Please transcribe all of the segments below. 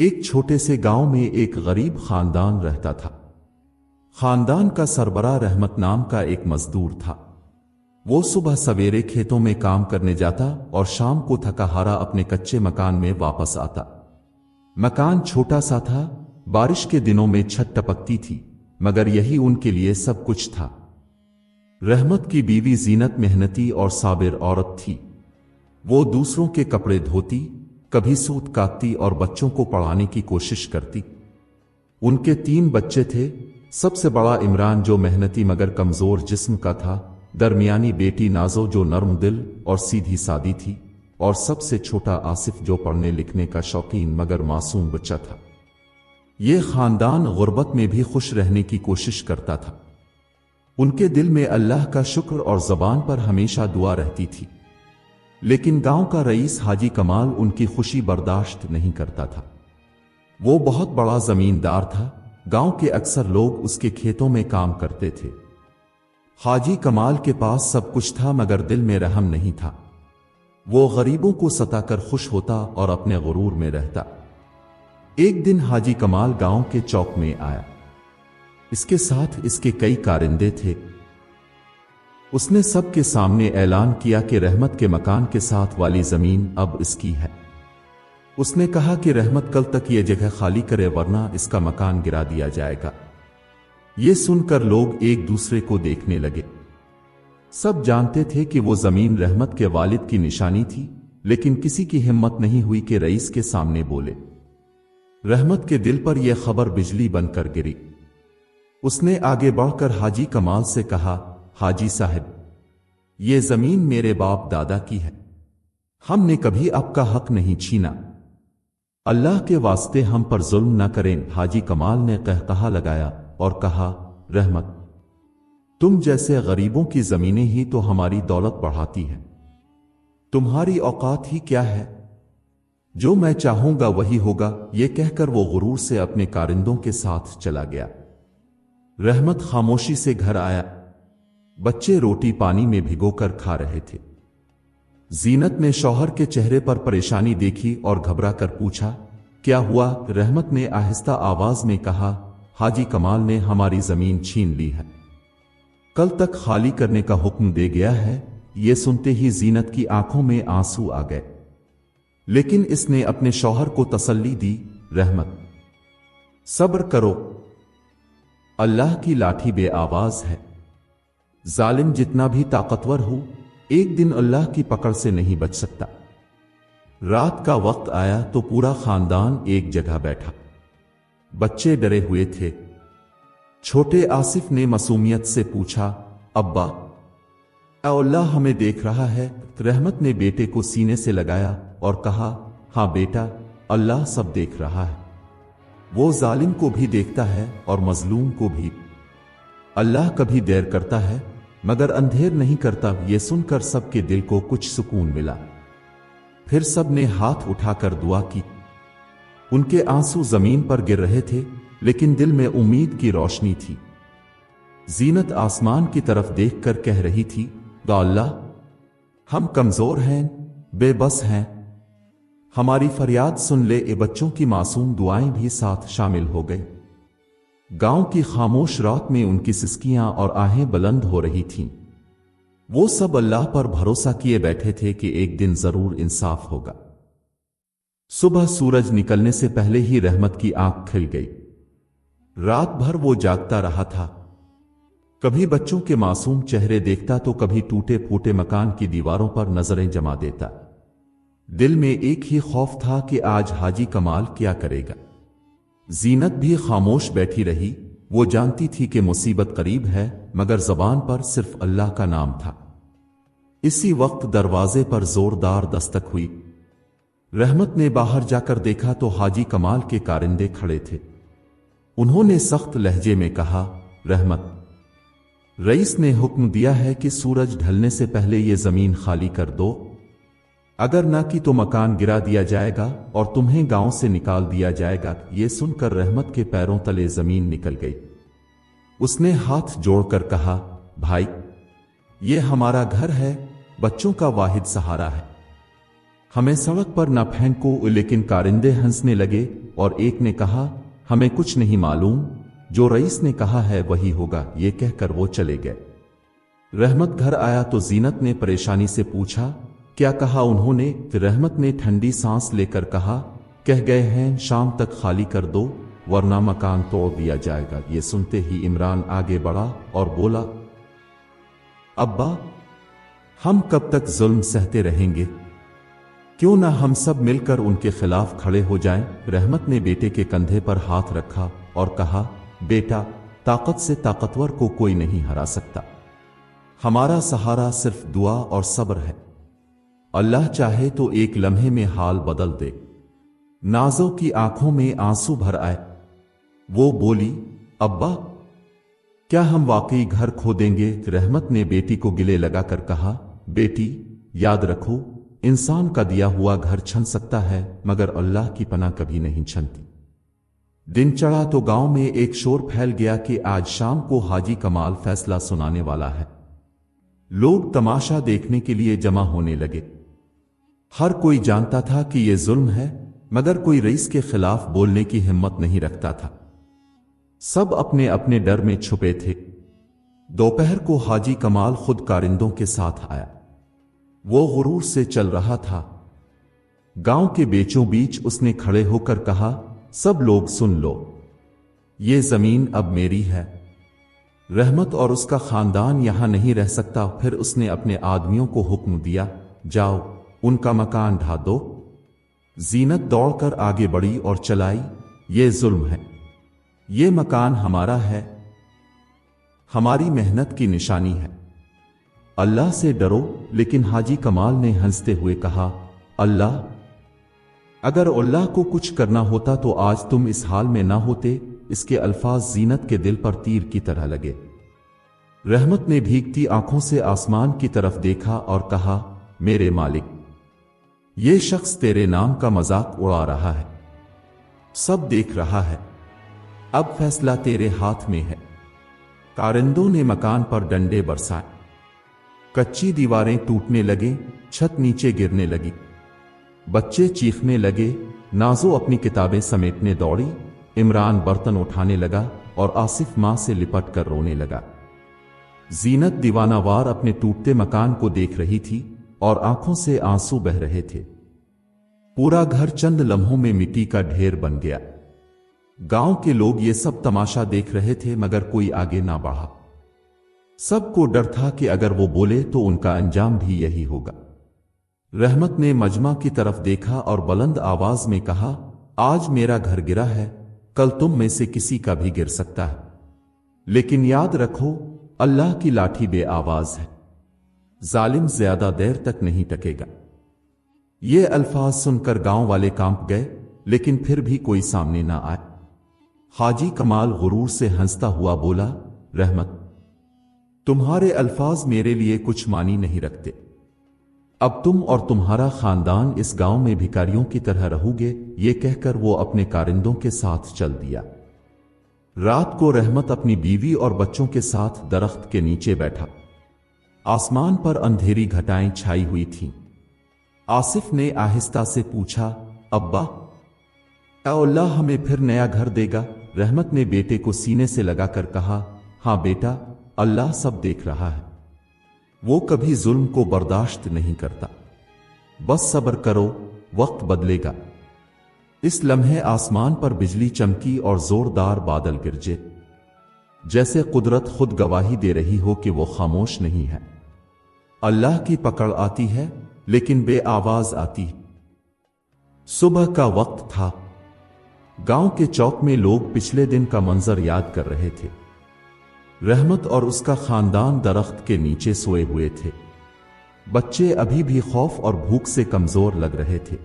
ایک چھوٹے سے گاؤں میں ایک غریب خاندان رہتا تھا۔ خاندان کا سربراہ رحمت نام کا ایک مزدور تھا۔ وہ صبح سویرے کھیتوں میں کام کرنے جاتا اور شام کو تھکا ہارا اپنے کچے مکان میں واپس آتا۔ مکان چھوٹا سا تھا، بارش کے دنوں میں چھت ٹپکتی تھی، مگر یہی ان کے لیے سب کچھ تھا۔ رحمت کی بیوی زینت محنتی اور صابر عورت تھی۔ وہ دوسروں کے کپڑے دھوتی، کبھی سوت کاٹتی اور بچوں کو پڑھانے کی کوشش کرتی۔ ان کے 3 بچے تھے، سب سے بڑا عمران جو محنتی مگر کمزور جسم کا تھا، درمیانی بیٹی نازو جو نرم دل اور سیدھی سادی تھی، اور سب سے چھوٹا آصف جو پڑھنے لکھنے کا شوقین مگر معصوم بچہ تھا۔ یہ خاندان غربت میں بھی خوش رہنے کی کوشش کرتا تھا۔ ان کے دل میں اللہ کا شکر اور زبان پر ہمیشہ دعا رہتی تھی، لیکن گاؤں کا رئیس حاجی کمال ان کی خوشی برداشت نہیں کرتا تھا۔ وہ بہت بڑا زمیندار تھا، گاؤں کے اکثر لوگ اس کے کھیتوں میں کام کرتے تھے۔ حاجی کمال کے پاس سب کچھ تھا مگر دل میں رحم نہیں تھا۔ وہ غریبوں کو ستا کر خوش ہوتا اور اپنے غرور میں رہتا۔ ایک دن حاجی کمال گاؤں کے چوک میں آیا۔ اس کے ساتھ اس کے کئی کارندے تھے۔ اس نے سب کے سامنے اعلان کیا کہ رحمت کے مکان کے ساتھ والی زمین اب اس کی ہے۔ اس نے کہا کہ رحمت کل تک یہ جگہ خالی کرے ورنہ اس کا مکان گرا دیا جائے گا۔ یہ سن کر لوگ ایک دوسرے کو دیکھنے لگے۔ سب جانتے تھے کہ وہ زمین رحمت کے والد کی نشانی تھی، لیکن کسی کی ہمت نہیں ہوئی کہ رئیس کے سامنے بولے۔ رحمت کے دل پر یہ خبر بجلی بن کر گری۔ اس نے آگے بڑھ کر حاجی کمال سے کہا، حاجی صاحب، یہ زمین میرے باپ دادا کی ہے، ہم نے کبھی آپ کا حق نہیں چھینا، اللہ کے واسطے ہم پر ظلم نہ کریں۔ حاجی کمال نے قہقہا لگایا اور کہا، رحمت، تم جیسے غریبوں کی زمینیں ہی تو ہماری دولت بڑھاتی ہیں، تمہاری اوقات ہی کیا ہے؟ جو میں چاہوں گا وہی ہوگا۔ یہ کہہ کر وہ غرور سے اپنے کارندوں کے ساتھ چلا گیا۔ رحمت خاموشی سے گھر آیا۔ بچے روٹی پانی میں بھگو کر کھا رہے تھے۔ زینت نے شوہر کے چہرے پر پریشانی دیکھی اور گھبرا کر پوچھا، کیا ہوا؟ رحمت نے آہستہ آواز میں کہا، حاجی کمال نے ہماری زمین چھین لی ہے، کل تک خالی کرنے کا حکم دے گیا ہے۔ یہ سنتے ہی زینت کی آنکھوں میں آنسو آ گئے، لیکن اس نے اپنے شوہر کو تسلی دی، رحمت، صبر کرو، اللہ کی لاٹھی بے آواز ہے، ظالم جتنا بھی طاقتور ہو ایک دن اللہ کی پکڑ سے نہیں بچ سکتا۔ رات کا وقت آیا تو پورا خاندان ایک جگہ بیٹھا۔ بچے ڈرے ہوئے تھے۔ چھوٹے آصف نے معصومیت سے پوچھا، ابا، اے اللہ ہمیں دیکھ رہا ہے؟ رحمت نے بیٹے کو سینے سے لگایا اور کہا، ہاں بیٹا، اللہ سب دیکھ رہا ہے، وہ ظالم کو بھی دیکھتا ہے اور مظلوم کو بھی، اللہ کبھی دیر کرتا ہے مگر اندھیر نہیں کرتا۔ یہ سن کر سب کے دل کو کچھ سکون ملا۔ پھر سب نے ہاتھ اٹھا کر دعا کی۔ ان کے آنسو زمین پر گر رہے تھے، لیکن دل میں امید کی روشنی تھی۔ زینت آسمان کی طرف دیکھ کر کہہ رہی تھی، یا اللہ، ہم کمزور ہیں، بے بس ہیں، ہماری فریاد سن لے۔ بچوں کی معصوم دعائیں بھی ساتھ شامل ہو گئی۔ گاؤں کی خاموش رات میں ان کی سسکیاں اور آہیں بلند ہو رہی تھیں۔ وہ سب اللہ پر بھروسہ کیے بیٹھے تھے کہ ایک دن ضرور انصاف ہوگا۔ صبح سورج نکلنے سے پہلے ہی رحمت کی آنکھ کھل گئی۔ رات بھر وہ جاگتا رہا تھا، کبھی بچوں کے معصوم چہرے دیکھتا تو کبھی ٹوٹے پھوٹے مکان کی دیواروں پر نظریں جما دیتا۔ دل میں ایک ہی خوف تھا کہ آج حاجی کمال کیا کرے گا۔ زینت بھی خاموش بیٹھی رہی۔ وہ جانتی تھی کہ مصیبت قریب ہے، مگر زبان پر صرف اللہ کا نام تھا۔ اسی وقت دروازے پر زوردار دستک ہوئی۔ رحمت نے باہر جا کر دیکھا تو حاجی کمال کے کارندے کھڑے تھے۔ انہوں نے سخت لہجے میں کہا، رحمت، رئیس نے حکم دیا ہے کہ سورج ڈھلنے سے پہلے یہ زمین خالی کر دو، اگر نہ کی تو مکان گرا دیا جائے گا اور تمہیں گاؤں سے نکال دیا جائے گا۔ یہ سن کر رحمت کے پیروں تلے زمین نکل گئی۔ اس نے ہاتھ جوڑ کر کہا، بھائی، یہ ہمارا گھر ہے، بچوں کا واحد سہارا ہے، ہمیں سڑک پر نہ پھینکو۔ لیکن کارندے ہنسنے لگے، और एक ने कहा, हमें कुछ नहीं मालूम, जो रईस ने कहा है वही होगा। ये कहकर वो चले गए। रहमत घर आया तो जीनत ने परेशानी से पूछा, क्या कहा उन्होंने? फिर रहमत ने ठंडी सांस लेकर कहा, कह गए हैं शाम तक खाली कर दो वरना मकान तोड़ दिया जाएगा। ये सुनते ही इमरान आगे बढ़ा और बोला, अब्बा, हम कब तक जुल्म सहते रहेंगे? क्यों ना हम सब मिलकर उनके खिलाफ खड़े हो जाएं? रहमत ने बेटे के कंधे पर हाथ रखा और कहा, बेटा, ताकत से ताकतवर को कोई नहीं हरा सकता। हमारा सहारा सिर्फ दुआ और सब्र है। अल्लाह चाहे तो एक लम्हे में हाल बदल दे। नाज़ो की आंखों में आंसू भर आए। वो बोली, अब्बा, क्या हम वाकई घर खो देंगे? रहमत ने बेटी को गिले लगाकर कहा, बेटी, याद रखो, इंसान का दिया हुआ घर छन सकता है मगर अल्लाह की पनाह कभी नहीं छनती। दिन चढ़ा तो गांव में एक शोर फैल गया कि आज शाम को हाजी कमाल फैसला सुनाने वाला है। लोग तमाशा देखने के लिए जमा होने लगे। हर कोई जानता था कि यह जुल्म है, मगर कोई रईस के खिलाफ बोलने की हिम्मत नहीं रखता था। सब अपने अपने डर में छुपे थे। दोपहर को हाजी कमाल खुद कारिंदों के साथ आया। वो गुरूर से चल रहा था। गांव के बीचों बीच उसने खड़े होकर कहा, सब लोग सुन लो, ये जमीन अब मेरी है। रहमत और उसका खानदान यहां नहीं रह सकता। फिर उसने अपने आदमियों को हुक्म दिया, जाओ, उनका मकान ढा दो। जीनत दौड़कर आगे बढ़ी और चलाई, ये जुल्म है, ये मकान हमारा है, हमारी मेहनत की निशानी है। अल्लाह से डरो। लेकिन हाजी कमाल ने हंसते हुए कहा, अल्लाह, अगर अल्लाह को कुछ करना होता तो आज तुम इस हाल में ना होते। इसके अल्फाज जीनत के दिल पर तीर की तरह लगे। रहमत ने भीगती आंखों से आसमान की तरफ देखा और कहा, मेरे मालिक, ये शख्स तेरे नाम का मजाक उड़ा रहा है। सब देख रहा है। अब फैसला तेरे हाथ में है। कारिंदों ने मकान पर डंडे बरसाए। कच्ची दीवारें टूटने लगे, छत नीचे गिरने लगी। बच्चे चीखने लगे। नाज़ो अपनी किताबें समेटने दौड़ी। इमरान बर्तन उठाने लगा और आसिफ मां से लिपट कर रोने लगा। जीनत दीवानावार अपने टूटते मकान को देख रही थी और आंखों से आंसू बह रहे थे। पूरा घर चंद लम्हों में मिट्टी का ढेर बन गया। गांव के लोग ये सब तमाशा देख रहे थे मगर कोई आगे ना बढ़ा। सबको डर था कि अगर वो बोले तो उनका अंजाम भी यही होगा। रहमत ने मजमा की तरफ देखा और बुलंद आवाज में कहा, आज मेरा घर गिरा है, कल तुम में से किसी का भी गिर सकता है। लेकिन याद रखो, अल्लाह की लाठी बेआवाज है। जालिम ज्यादा देर तक नहीं टकेगा। ये अल्फाज सुनकर गांव वाले कांप गए, लेकिन फिर भी कोई सामने ना आए। हाजी कमाल गुरूर से हंसता हुआ बोला, रहमत, तुम्हारे अल्फाज मेरे लिए कुछ मानी नहीं रखते। अब तुम और तुम्हारा खानदान इस गांव में भिखारियों की तरह रहोगे। ये कहकर वो अपने कारिंदों के साथ चल दिया। रात को रहमत अपनी बीवी और बच्चों के साथ दरख्त के नीचे बैठा। आसमान पर अंधेरी घटाएं छाई हुई थीं। आसिफ ने आहिस्ता से पूछा, अब्बा, क्या अल्लाह हमें फिर नया घर देगा? रहमत ने बेटे को सीने से लगाकर कहा, हां बेटा, अल्लाह सब देख रहा है। वो कभी जुल्म को बर्दाश्त नहीं करता। बस सब्र करो, वक्त बदलेगा। इस लम्हे आसमान पर बिजली चमकी और जोरदार बादल गिरजे, जैसे कुदरत खुद गवाही दे रही हो कि वो खामोश नहीं है। अल्लाह की पकड़ आती है, लेकिन बेआवाज आती है। सुबह का वक्त था। गांव के चौक में लोग पिछले दिन का मंजर याद कर रहे थे। रहमत और उसका खानदान दरख्त के नीचे सोए हुए थे। बच्चे अभी भी खौफ और भूख से कमजोर लग रहे थे।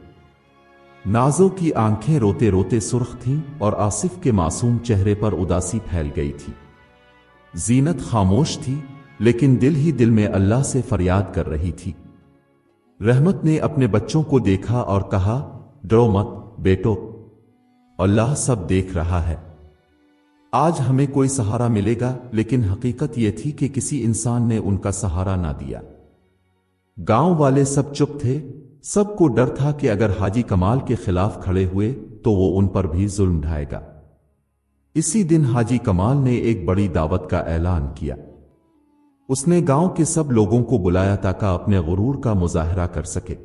नाज़ो की आंखें रोते रोते सुर्ख थीं और आसिफ के मासूम चेहरे पर उदासी फैल गई थी। जीनत खामोश थी, लेकिन दिल ही दिल में अल्लाह से फरियाद कर रही थी। रहमत ने अपने बच्चों को देखा और कहा, डरो मत बेटो, अल्लाह सब देख रहा है। आज हमें कोई सहारा मिलेगा, लेकिन हकीकत यह थी कि किसी इंसान ने उनका सहारा ना दिया। गांव वाले सब चुप थे। सबको डर था कि अगर हाजी कमाल के खिलाफ खड़े हुए तो वो उन पर भी जुल्म ढाएगा। इसी दिन हाजी कमाल ने एक बड़ी दावत का ऐलान किया। उसने गांव के सब लोगों को बुलाया ताकि अपने गुरूर का मुजाहरा कर सके।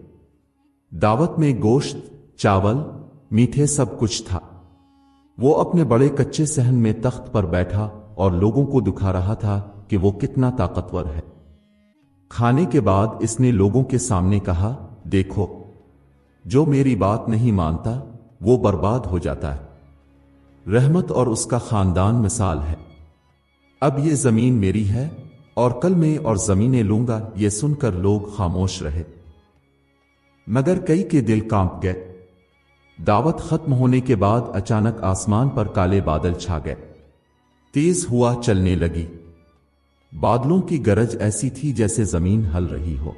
दावत में गोश्त, चावल, मीठे सब कुछ था। वो अपने बड़े कच्चे सहन में तख्त पर बैठा और लोगों को दिखा रहा था कि वो कितना ताकतवर है। खाने के बाद इसने लोगों के सामने कहा, देखो, जो मेरी बात नहीं मानता वो बर्बाद हो जाता है। रहमत और उसका खानदान मिसाल है। अब ये जमीन मेरी है और कल मैं और जमीनें लूंगा। ये सुनकर लोग खामोश रहे, मगर कई के दिल कांप गए। दावत खत्म होने के बाद अचानक आसमान पर काले बादल छा गए। तेज हवा चलने लगी। बादलों की गरज ऐसी थी जैसे जमीन हल रही हो।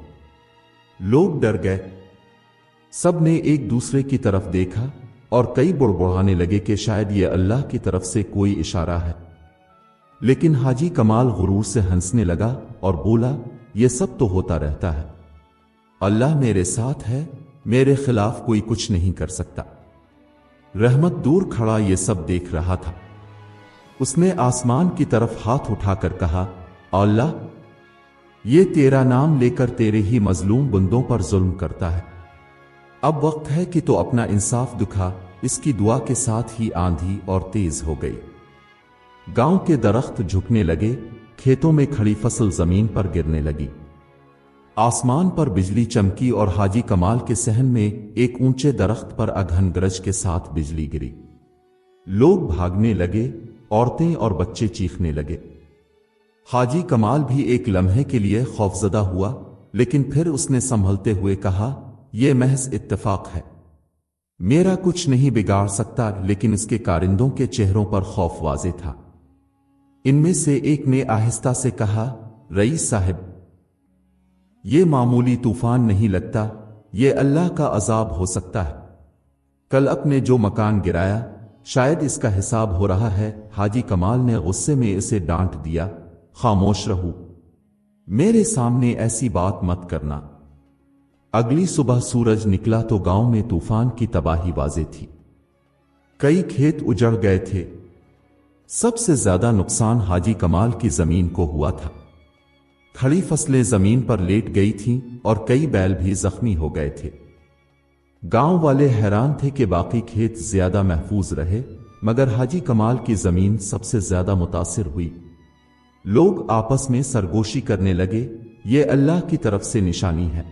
लोग डर गए। सब ने एक दूसरे की तरफ देखा और कई बुड़बुड़ाने लगे कि शायद ये अल्लाह की तरफ से कोई इशारा है। लेकिन हाजी कमाल गुरूर से हंसने लगा और बोला, ये सब तो होता रहता है। अल्लाह मेरे साथ है, मेरे खिलाफ कोई कुछ नहीं कर सकता। रहमत दूर खड़ा ये सब देख रहा था। उसने आसमान की तरफ हाथ उठाकर कहा, अल्लाह, ये तेरा नाम लेकर तेरे ही मजलूम बंदों पर जुल्म करता है। अब वक्त है कि तो अपना इंसाफ दिखा। इसकी दुआ के साथ ही आंधी और तेज हो गई। गांव के दरख्त झुकने लगे, खेतों में खड़ी फसल जमीन पर गिरने लगी। आसमान पर बिजली चमकी और हाजी कमाल के सहन में एक ऊंचे दरख्त पर अघन गरज के साथ बिजली गिरी। लोग भागने लगे, औरतें और बच्चे चीखने लगे। हाजी कमाल भी एक लम्हे के लिए खौफजदा हुआ, लेकिन फिर उसने संभलते हुए कहा, यह महज इत्तेफाक है, मेरा कुछ नहीं बिगाड़ सकता। लेकिन इसके कारिंदों के चेहरों पर खौफ वाज़े था। इनमें से एक ने आहिस्ता से कहा, रईस साहब, ये मामूली तूफान नहीं लगता, ये अल्लाह का अजाब हो सकता है। कल अपने जो मकान गिराया, शायद इसका हिसाब हो रहा है। हाजी कमाल ने गुस्से में इसे डांट दिया, खामोश रहो, मेरे सामने ऐसी बात मत करना। अगली सुबह सूरज निकला तो गांव में तूफान की तबाही वाज़े थी। कई खेत उजड़ गए थे। सबसे ज्यादा नुकसान हाजी कमाल की जमीन को हुआ था। खड़ी फसलें जमीन पर लेट गई थीं और कई बैल भी जख्मी हो गए थे। गांव वाले हैरान थे कि बाकी खेत ज्यादा महफूज रहे, मगर हाजी कमाल की जमीन सबसे ज्यादा मुतासिर हुई। लोग आपस में सरगोशी करने लगे, ये अल्लाह की तरफ से निशानी है।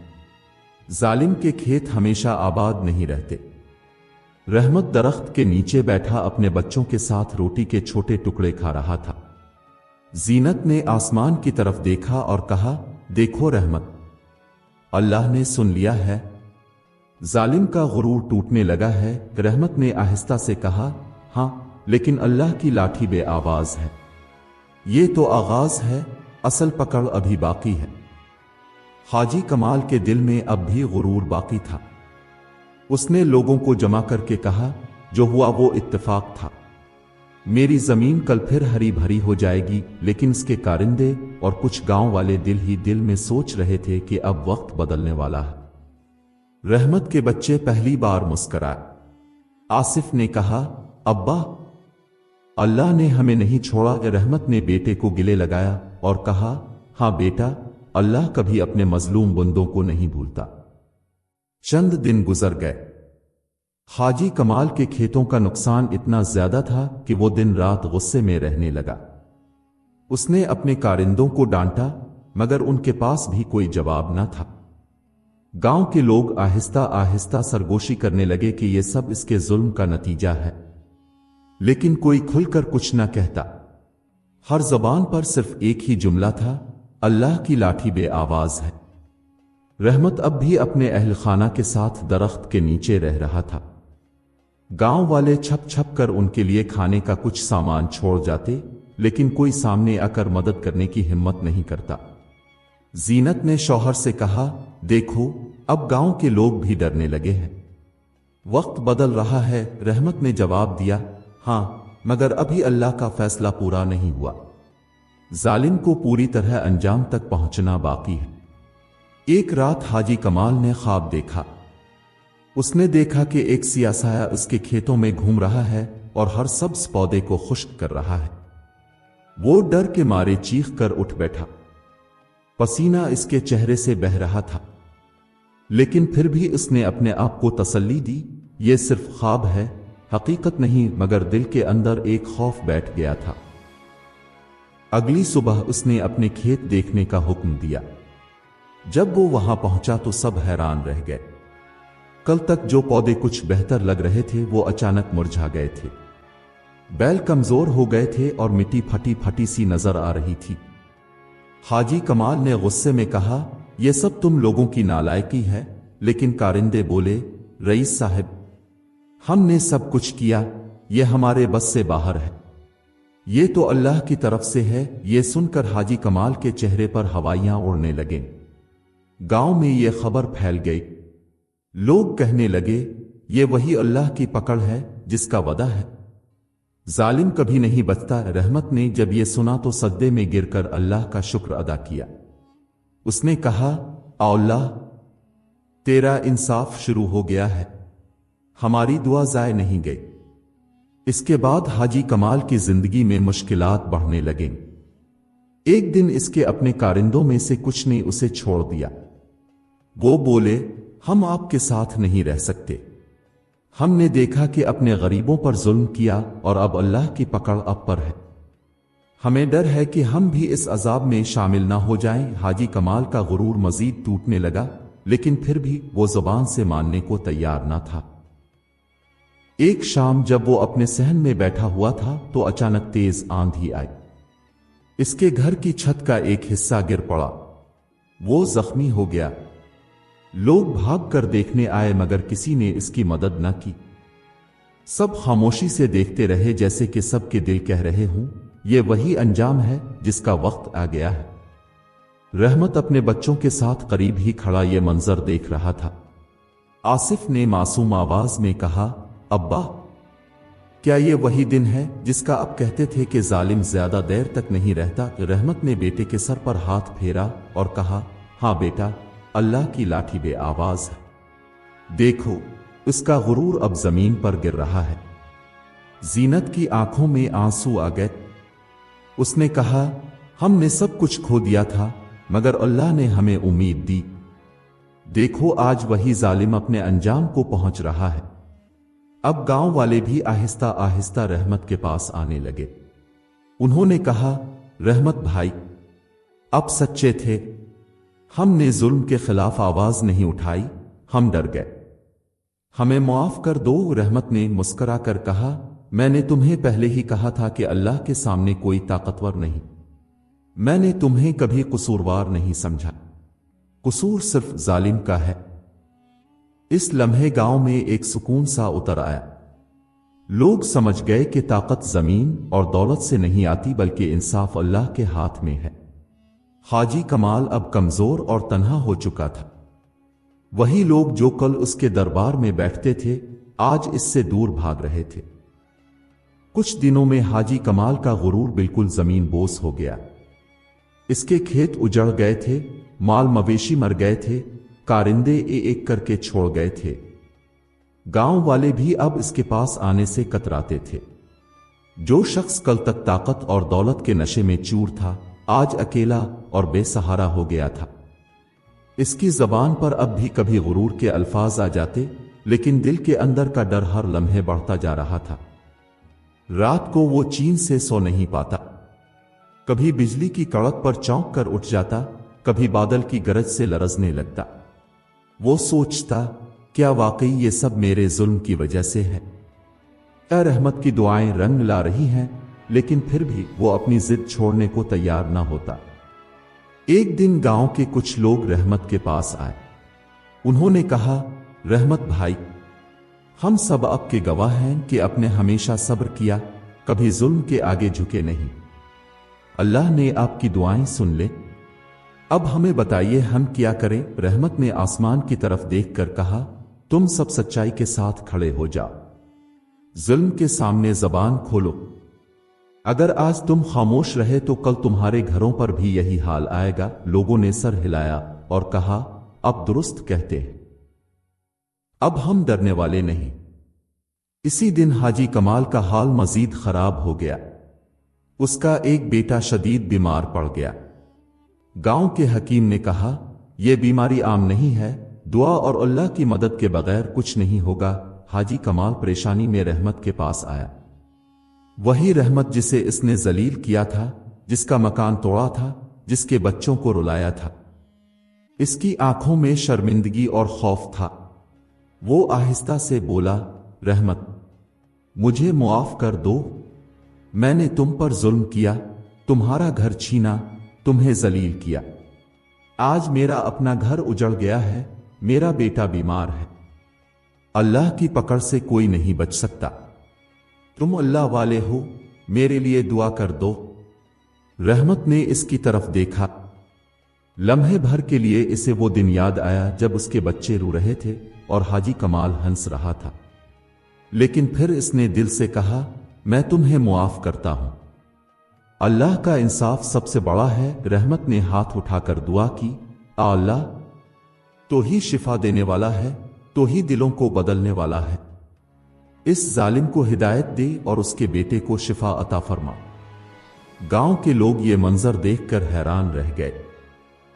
जालिम के खेत हमेशा आबाद नहीं रहते। रहमत दरख्त के नीचे बैठा अपने बच्चों के साथ रोटी के छोटे टुकड़े खा रहा था। जीनत ने आसमान की तरफ देखा और कहा, देखो रहमत, अल्लाह ने सुन लिया है। जालिम का गुरूर टूटने लगा है। रहमत ने आहिस्ता से कहा, हां, लेकिन अल्लाह की लाठी बेआवाज है। ये तो आगाज है, असल पकड़ अभी बाकी है। हाजी कमाल के दिल में अब भी गुरूर बाकी था। उसने लोगों को जमा करके कहा, जो हुआ वो इत्तेफाक था। मेरी जमीन कल फिर हरी भरी हो जाएगी। लेकिन इसके कारिंदे और कुछ गांव वाले दिल ही दिल में सोच रहे थे कि अब वक्त बदलने वाला है। रहमत के बच्चे पहली बार मुस्कराए। आसिफ ने कहा, अब्बा, अल्लाह ने हमें नहीं छोड़ा। रहमत ने बेटे को गिले लगाया और कहा, हां बेटा, अल्लाह कभी अपने मजलूम बंदों को नहीं भूलता। चंद दिन गुजर गए। हाजी कमाल के खेतों का नुकसान इतना ज्यादा था कि वो दिन रात गुस्से में रहने लगा। उसने अपने कारिंदों को डांटा, मगर उनके पास भी कोई जवाब न था। गांव के लोग आहिस्ता आहिस्ता सरगोशी करने लगे कि यह सब इसके जुल्म का नतीजा है, लेकिन कोई खुलकर कुछ न कहता। हर जबान पर सिर्फ एक ही जुमला था, अल्लाह की लाठी बेआवाज है। रहमत अब भी अपने अहल खाना के साथ दरख्त के नीचे रह रहा था। गांव वाले छप छप कर उनके लिए खाने का कुछ सामान छोड़ जाते, लेकिन कोई सामने आकर मदद करने की हिम्मत नहीं करता। जीनत ने शौहर से कहा, देखो, अब गांव के लोग भी डरने लगे हैं। वक्त बदल रहा है। रहमत ने जवाब दिया, हां, मगर अभी अल्लाह का फैसला पूरा नहीं हुआ। जालिम को पूरी तरह अंजाम तक पहुंचना बाकी है। एक रात हाजी कमाल ने ख्वाब देखा। उसने देखा कि एक सियासाया उसके खेतों में घूम रहा है और हर सब्ज पौधे को खुश्क कर रहा है। वो डर के मारे चीख कर उठ बैठा। पसीना इसके चेहरे से बह रहा था, लेकिन फिर भी उसने अपने आप को तसल्ली दी, ये सिर्फ ख्वाब है, हकीकत नहीं। मगर दिल के अंदर एक खौफ बैठ गया था। अगली सुबह उसने अपने खेत देखने का हुक्म दिया। जब वो वहां पहुंचा तो सब हैरान रह गए। कल तक जो पौधे कुछ बेहतर लग रहे थे वो अचानक मुरझा गए थे। बैल कमजोर हो गए थे और मिट्टी फटी फटी सी नजर आ रही थी। हाजी कमाल ने गुस्से में कहा, यह सब तुम लोगों की नालायकी है। लेकिन कारिंदे बोले, रईस साहब, हमने सब कुछ किया, यह हमारे बस से बाहर है, ये तो अल्लाह की तरफ से है। यह सुनकर हाजी कमाल के चेहरे पर हवाइयां उड़ने लगे। गांव में यह खबर फैल गई। लोग कहने लगे, ये वही अल्लाह की पकड़ है जिसका वदा है, जालिम कभी नहीं बचता। रहमत ने जब यह सुना तो सजदे में गिरकर अल्लाह का शुक्र अदा किया। उसने कहा, अल्लाह, तेरा इंसाफ शुरू हो गया है, हमारी दुआ जाए नहीं गई। इसके बाद हाजी कमाल की जिंदगी में मुश्किलात बढ़ने लगे। एक दिन इसके अपने कारिंदों में से कुछ ने उसे छोड़ दिया। वो बोले, हम आपके साथ नहीं रह सकते। हमने देखा कि अपने गरीबों पर जुल्म किया और अब अल्लाह की पकड़ अब पर है। हमें डर है कि हम भी इस अजाब में शामिल ना हो जाएं। हाजी कमाल का गुरूर मजीद टूटने लगा, लेकिन फिर भी वो जुबान से मानने को तैयार ना था। एक शाम जब वो अपने सहन में बैठा हुआ था तो अचानक तेज आंधी आई। इसके घर की छत का एक हिस्सा गिर पड़ा। वो जख्मी हो गया। लोग भाग कर देखने आए मगर किसी ने इसकी मदद न की। सब खामोशी से देखते रहे, जैसे कि सबके दिल कह रहे हों, ये वही अंजाम है जिसका वक्त आ गया है। रहमत अपने बच्चों के साथ करीब ही खड़ा ये मंजर देख रहा था। आसिफ ने मासूम आवाज में कहा, अब्बा, क्या ये वही दिन है जिसका आप कहते थे कि जालिम ज्यादा देर तक नहीं रहता? रहमत ने बेटे के सर पर हाथ फेरा और कहा, हाँ बेटा, अल्लाह की लाठी बे आवाज है। देखो, उसका गुरूर अब जमीन पर गिर रहा है। जीनत की आंखों में आंसू आ गए। उसने कहा, हमने सब कुछ खो दिया था मगर अल्लाह ने हमें उम्मीद दी। देखो, आज वही जालिम अपने अंजाम को पहुंच रहा है। अब गांव वाले भी आहिस्ता आहिस्ता रहमत के पास आने लगे। उन्होंने कहा, रहमत भाई, अब सच्चे थे, हमने जुल्म के खिलाफ आवाज नहीं उठाई, हम डर गए, हमें माफ कर दो। रहमत ने मुस्कुरा कर कहा, मैंने तुम्हें पहले ही कहा था कि अल्लाह के सामने कोई ताकतवर नहीं। मैंने तुम्हें कभी कसूरवार नहीं समझा, कसूर सिर्फ जालिम का है। इस लम्हे गांव में एक सुकून सा उतर आया। लोग समझ गए कि ताकत जमीन और दौलत से नहीं आती बल्कि इंसाफ अल्लाह के हाथ में है। हाजी कमाल अब कमजोर और तन्हा हो चुका था। वही लोग जो कल उसके दरबार में बैठते थे आज इससे दूर भाग रहे थे। कुछ दिनों में हाजी कमाल का गुरूर बिल्कुल जमीन बोस हो गया। इसके खेत उजड़ गए थे, माल मवेशी मर गए थे, कारिंदे एक करके छोड़ गए थे। गांव वाले भी अब इसके पास आने से कतराते थे। जो शख्स कल तक ताकत और दौलत के नशे में चूर था आज अकेला और बेसहारा हो गया था। इसकी जबान पर अब भी कभी गुरूर के अल्फाज आ जाते, लेकिन दिल के अंदर का डर हर लम्हे बढ़ता जा रहा था। रात को वो चैन से सो नहीं पाता। कभी बिजली की कड़क पर चौंक कर उठ जाता, कभी बादल की गरज से लरजने लगता। वो सोचता, क्या वाकई ये सब मेरे जुल्म की वजह से है? क्या रहमत की दुआएं रंग ला रही हैं? लेकिन फिर भी वो अपनी जिद छोड़ने को तैयार ना होता। एक दिन गांव के कुछ लोग रहमत के पास आए। उन्होंने कहा, रहमत भाई, हम सब आपके गवाह हैं कि आपने हमेशा सब्र किया, कभी जुल्म के आगे झुके नहीं। अल्लाह ने आपकी दुआएं सुन ले। अब हमें बताइए हम क्या करें? रहमत ने आसमान की तरफ देखकर कहा, तुम सब सच्चाई के साथ खड़े हो जाओ, जुल्म के सामने जबान खोलो। अगर आज तुम खामोश रहे तो कल तुम्हारे घरों पर भी यही हाल आएगा। लोगों ने सर हिलाया और कहा, अब दुरुस्त कहते हैं। اب ہم ڈرنے والے نہیں۔ اسی دن حاجی کمال کا حال مزید خراب ہو گیا۔ اس کا ایک بیٹا شدید بیمار پڑ گیا۔ گاؤں کے حکیم نے کہا، یہ بیماری عام نہیں ہے، دعا اور اللہ کی مدد کے بغیر کچھ نہیں ہوگا۔ حاجی کمال پریشانی میں رحمت کے پاس آیا۔ وہی رحمت جسے اس نے ذلیل کیا تھا، جس کا مکان توڑا تھا، جس کے بچوں کو رلایا تھا۔ اس کی آنکھوں میں شرمندگی اور خوف تھا۔ وہ آہستہ سے بولا، رحمت، مجھے معاف کر دو۔ میں نے تم پر ظلم کیا، تمہارا گھر چھینا، تمہیں ذلیل کیا۔ آج میرا اپنا گھر اجڑ گیا ہے، میرا بیٹا بیمار ہے۔ اللہ کی پکڑ سے کوئی نہیں بچ سکتا۔ تم اللہ والے ہو، میرے لیے دعا کر دو۔ رحمت نے اس کی طرف دیکھا۔ لمحے بھر کے لیے اسے وہ دن یاد آیا جب اس کے بچے رو رہے تھے اور حاجی کمال ہنس رہا تھا۔ لیکن پھر اس نے دل سے کہا، میں تمہیں معاف کرتا ہوں۔ اللہ کا انصاف سب سے بڑا ہے۔ رحمت نے ہاتھ اٹھا کر دعا کی، آ اللہ، تو ہی شفا دینے والا ہے، تو ہی دلوں کو بدلنے والا ہے۔ اس ظالم کو ہدایت دے اور اس کے بیٹے کو شفا عطا فرما۔ گاؤں کے لوگ یہ منظر دیکھ کر حیران رہ گئے۔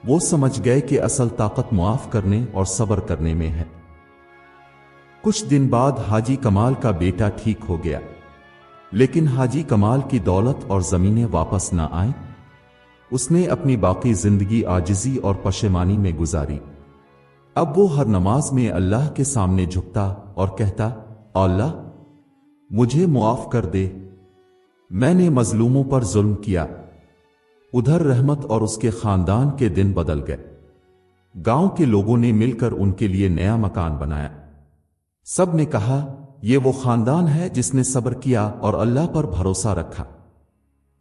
وہ سمجھ گئے کہ اصل طاقت معاف کرنے اور صبر کرنے میں ہے۔ کچھ دن بعد حاجی کمال کا بیٹا ٹھیک ہو گیا، لیکن حاجی کمال کی دولت اور زمینیں واپس نہ آئیں۔ اس نے اپنی باقی زندگی عاجزی اور پشیمانی میں گزاری۔ اب وہ ہر نماز میں اللہ کے سامنے جھکتا اور کہتا، اللہ، مجھے معاف کر دے، میں نے مظلوموں پر ظلم کیا۔ ادھر رحمت اور اس کے خاندان کے دن بدل گئے۔ گاؤں کے لوگوں نے مل کر ان کے لیے نیا مکان بنایا۔ سب نے کہا، یہ وہ خاندان ہے جس نے صبر کیا اور اللہ پر بھروسہ رکھا،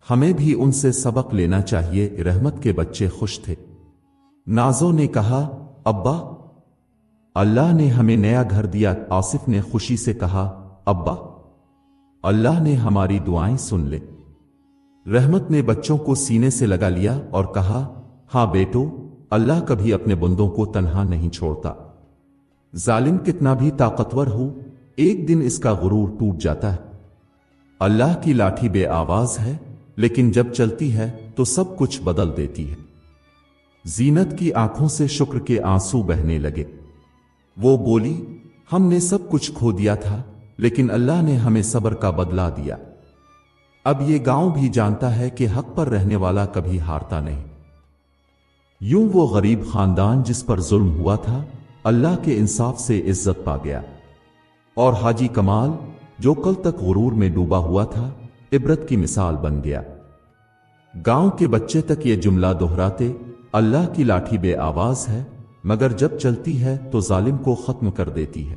ہمیں بھی ان سے سبق لینا چاہیے۔ رحمت کے بچے خوش تھے۔ نازو نے کہا، ابا، اللہ نے ہمیں نیا گھر دیا۔ آصف نے خوشی سے کہا، ابا، اللہ نے ہماری دعائیں سن لے۔ رحمت نے بچوں کو سینے سے لگا لیا اور کہا، ہاں بیٹو، اللہ کبھی اپنے بندوں کو تنہا نہیں چھوڑتا۔ ظالم کتنا بھی طاقتور ہو، ایک دن اس کا غرور ٹوٹ جاتا ہے۔ اللہ کی لاٹھی بے آواز ہے، لیکن جب چلتی ہے تو سب کچھ بدل دیتی ہے۔ زینت کی آنکھوں سے شکر کے آنسو بہنے لگے۔ وہ بولی، ہم نے سب کچھ کھو دیا تھا، لیکن اللہ نے ہمیں صبر کا بدلہ دیا۔ اب یہ گاؤں بھی جانتا ہے کہ حق پر رہنے والا کبھی ہارتا نہیں۔ یوں وہ غریب خاندان جس پر ظلم ہوا تھا، اللہ کے انصاف سے عزت پا گیا، اور حاجی کمال جو کل تک غرور میں ڈوبا ہوا تھا، عبرت کی مثال بن گیا۔ گاؤں کے بچے تک یہ جملہ دہراتے، اللہ کی لاٹھی بے آواز ہے، مگر جب چلتی ہے تو ظالم کو ختم کر دیتی ہے۔